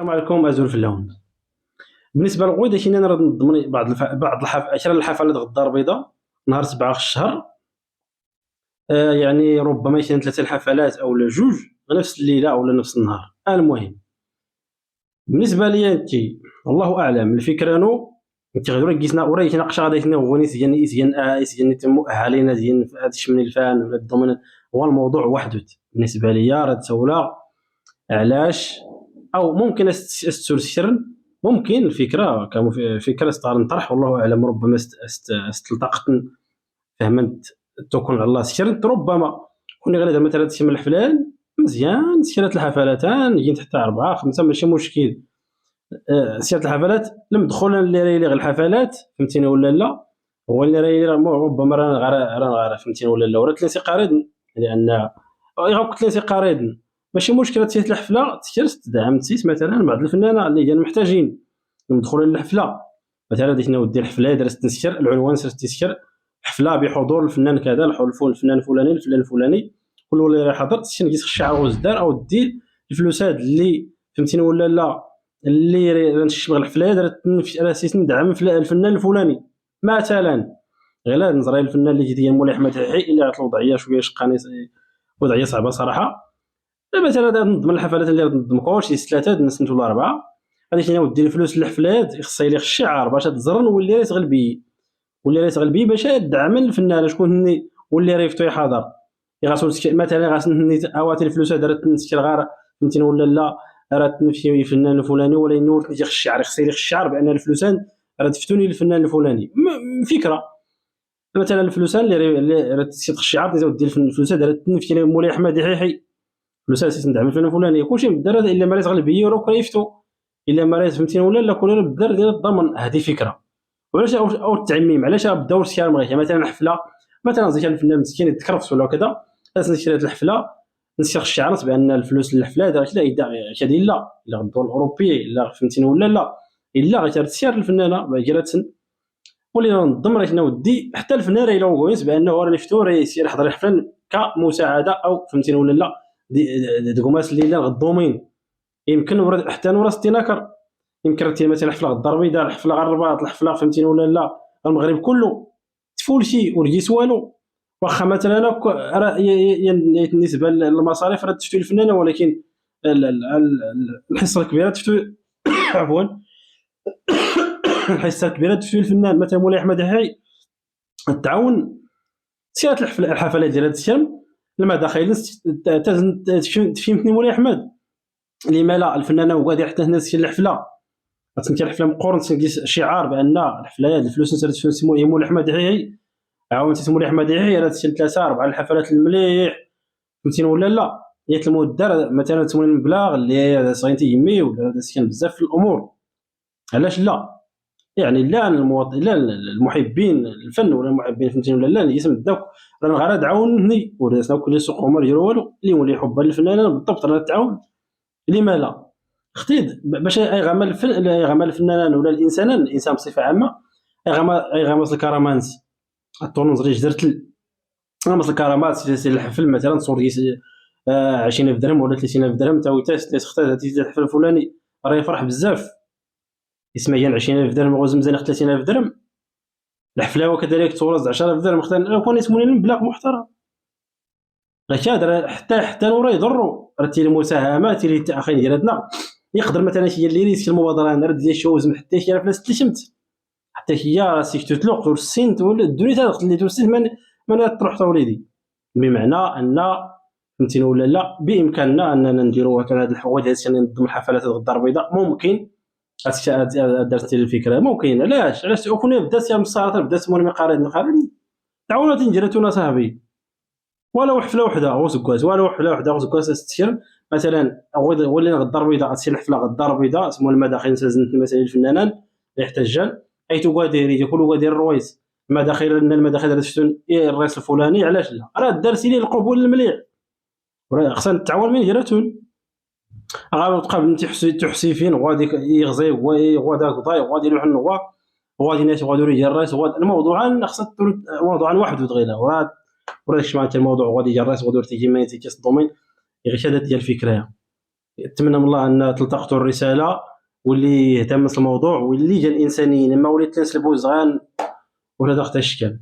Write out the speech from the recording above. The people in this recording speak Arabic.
السلام عليكم أزول في اللون. بالنسبة لغويدا كاين أنا راه نضمن عشرة الحفلات غدا البيضاء نهار 7 في الشهر. يعني ربما يكون 3 الحفلات أولا جوج نفس الليلة أولا نفس النهار. المهم بالنسبة ليا انتي الله أعلم الفكرة انتي غير قيسنا وراي ناقشة غادي غوني سيان تم أهالينا ديال هادشي من الفن ولا الضمن. هو الموضوع وحده بالنسبة ليا راه تسولا علاش او ممكن استرسل ممكن الفكره فكره ستار نطرح والله اعلم ربما استلتقط فهمت تكون على الله سكرت ربما كوني غير مثلا شي من الحفلان مزيان سيرات الحفلاتان يجي حتى 4 5 ماشي مشكل. سيرات الحفلات لم دخل اللي راهي غير الحفلات فهمتيني ولا لا. هو اللي راهي ربما رانا غير فهمتيني ولا لا وراه ثلاثي قريض لان غير ثلاثي قريض ماشي مشكله تيت الحفله تكرت تدعم تيت مثلا بعض الفنانه اللي كانوا محتاجين ندخلوا للحفله مثلا ديك نودي الحفله درست تنسكر العنوان سرت تنسكر حفله بحضور الفنان كذا الفنان الفلاني الفلان الفلاني كل اللي راه حضر تنقيس الشعر وزدار او دير الفلوس هاد اللي فهمتيني ولا لا اللي نشبغ الحفله درت على اساس ندعم الفنان الفلاني مثلا غير نزري الفنان اللي ديال مولاي احمد حي اللي عطلو وضعيه شويه شقاني وضعيه صعبه صراحه. مثلا نضمن الحفلات اللي نضم كلشي 3 الناس ولا 4 غادي نودي الفلوس للحفلات يخص لي الشعر باش تزرن واللي راه تغلبي واللي راه تغلبي باش دعم الفنان شكون هني واللي راه يفتو يحضر يغاسل مثلا غاسل هني اواتي الفلوس درت نسكر غير فهمتيني ولا لا راه تنفي الفنان الفلاني ولا ينور تجي الشعر يخص لي الشعر بان الفلوسان راه تفتوني للفنان الفلاني فكره. مثلا الفلوسان اللي راه تسيط الشعر تودي الفلوس درت نفي مولاي احمد حيحي فلوس اساس ندعم الفنان الفلاني كلشي بالدار الا ما راه تغلبي راه كيفتو الا ما راه فهمتيني ولا لا كون بالدار ديال الضمن هذه فكره. وعلاش او التعميم علاش بداو الشيار مغيث مثلا حفله مثلا زي كان الفنان مسكين يتكرفس ولا كذا اساس نشري هذه الحفله نسير الشعارات بان الفلوس للحفله دارت لا هذه لا الدول الاوروبيه لا فهمتيني ولا لا الا غير تسير الفنانه باكراتن ولينا نضم راه نودي حتى الفنان راه لو كويس بانه راه نفتو راه يسير يحضر الحفله كمساعده او فهمتيني ولا لا دي كوماس اللي غدومين يمكن حتى نورا ستيناكر يمكن رتي مثلا حفله غدار البيضاء الحفله غير الرباط الحفله فهمتيني ولا لا المغرب كله تفولشي ورجيس والو واخا مثلا راه بالنسبه للمصاريف راه تفتو الفنانه ولكن الحصه الكبيره تفتو عفوا الحصه الكبيره تفتو الفنان مثلا مولاي احمد حي التعاون سيرات الحفلات ديال هذا الشام لما داخلين تفهمتني مولاي احمد لما لا الفنانه وغادي حتى هنا الحفله تنكر الحفله مقورن تنقيس شعار بان الحفله الفلوس تسمو مولاي احمد حي عاون مولاي احمد حي راه 3 4 الحفلات المليح فهمتيني ولا لا يا المدار مثلا تمون المبلغ اللي صاين تيمي ولا كان بزاف في الامور علاش لا يعني لا لا المحبين الفن ولا المحبين فهمتيني ولا لا اللي يسمى دوك راه غير تعاونني ولا كل سوق وما يديروا والو اللي يولي حب للفنانه بالضبط راه التعاون لما لا اختيد باش يغمل الفنان ولا الانسان بصفه عامه يغمس الكرامانس الطونز ريج درت غمس الكرامات في الحفل مثلا صور 20000 درهم ولا 30000 درهم تا ويتاس اختار الحفل الفلاني راه يفرح بزاف يسمى 20000 درهم غوز مزيان 30000 درهم الحفله وكذلك تورز 10000 درهم اختار كون يسموني مبلغ محترم راه حتى نورا يضروا راه تي المساهمات اللي اخي ديالنا يقدر مثلا شي اللي ريسك المبادره نرد ديال شوز من حتى شي فلاس تلشمت حتى هي راسك تطلق والسنت ولا الدنيا تاخذ اللي توسنت من تروح توليدي بمعنى ان فهمتيني ولا لا بامكاننا اننا نديروا هذه الحوايج هذه ننظم الحفلات الغدار البيضاء ممكن درت الفكره ممكن علاش كنا بدات يا مسارات بدات مول مقارن تعاونات نجرتونا صاحبي ولا حفله وحده غوز كواز ولا حفله وحده غوز كواز تسير مثلا ولينا غدار البيضاء تسير الحفله غدار البيضاء اسمو المداخل سازنت مثلا الفنانان يحتاجان اي تقادير كل قادير الرويس المداخل المداخل تشتون الرئيس الفلاني علاش لا راه دارتي لي القبول المليح خصنا نتعاون من جراتون غادي تقابل تحسي فين غادي يغزي غادي غداي غادي يروح النوا غادي ناس غادي يجي الرئيس الموضوع خاص موضوع واحد ودغيلا وراه شمعت الموضوع غادي يجي الرئيس غادي تيجي ما يتيكس الدومين غير هذا ديال الفكره نتمنى من الله ان تلتقطوا الرساله، واللي يهتم بالموضوع واللي جا الانسانيين، اما وليت تنسلبوا الزغان ولا حتى الشكل.